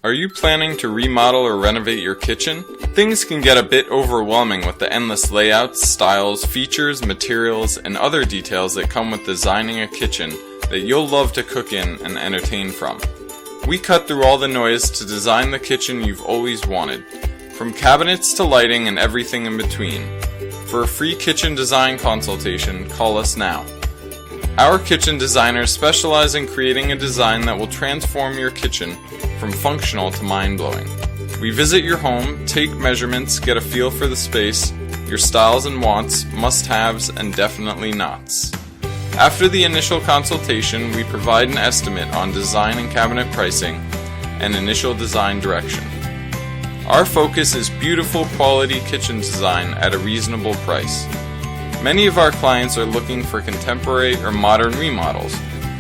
Are you planning to remodel or renovate your kitchen? Things can get a bit overwhelming with the endless layouts, styles, features, materials, and other details that come with designing a kitchen that you'll love to cook in and entertain from. We cut through all the noise to design the kitchen you've always wanted, from cabinets to lighting and everything in between. For a free kitchen design consultation, call us now. Our kitchen designers specialize in creating a design that will transform your kitchen from functional to mind-blowing. We visit your home, take measurements, get a feel for the space, your styles and wants, must-haves, and definitely nots. After the initial consultation, we provide an estimate on design and cabinet pricing and initial design direction. Our focus is beautiful quality kitchen design at a reasonable price. Many of our clients are looking for contemporary or modern remodels.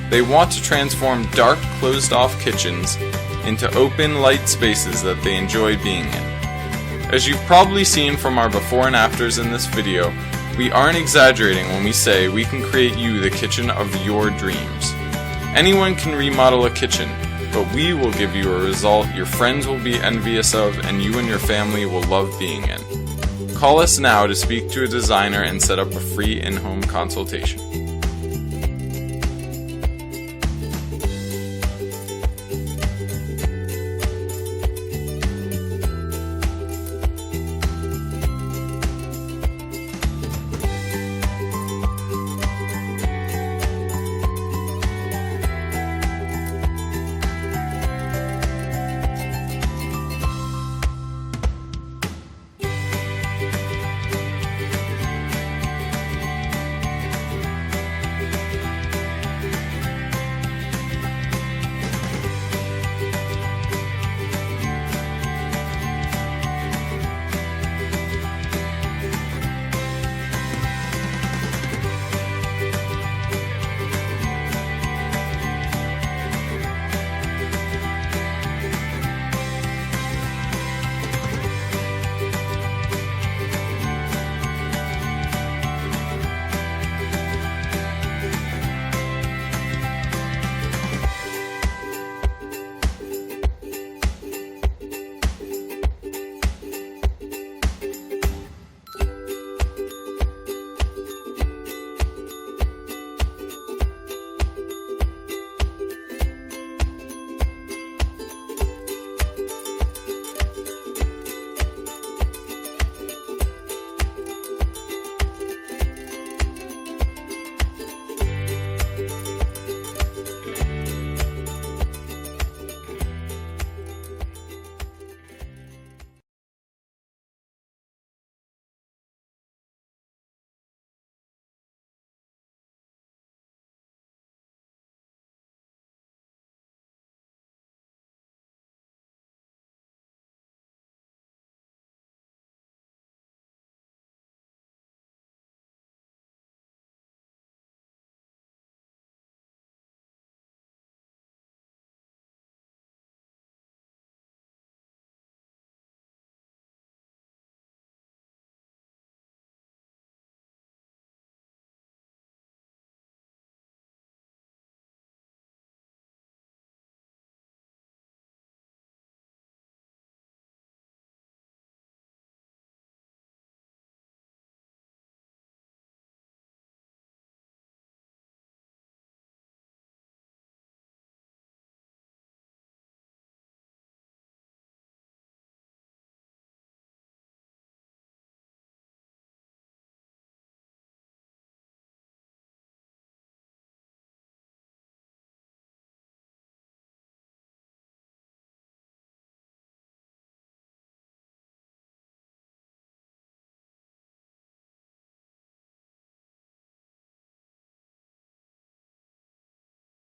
They want to transform dark, closed-off kitchens into open, light spaces that they enjoy being in. As you've probably seen from our before and afters in this video, we aren't exaggerating when we say we can create you the kitchen of your dreams. Anyone can remodel a kitchen, but we will give you a result your friends will be envious of and you and your family will love being in. Call us now to speak to a designer and set up a free in-home consultation.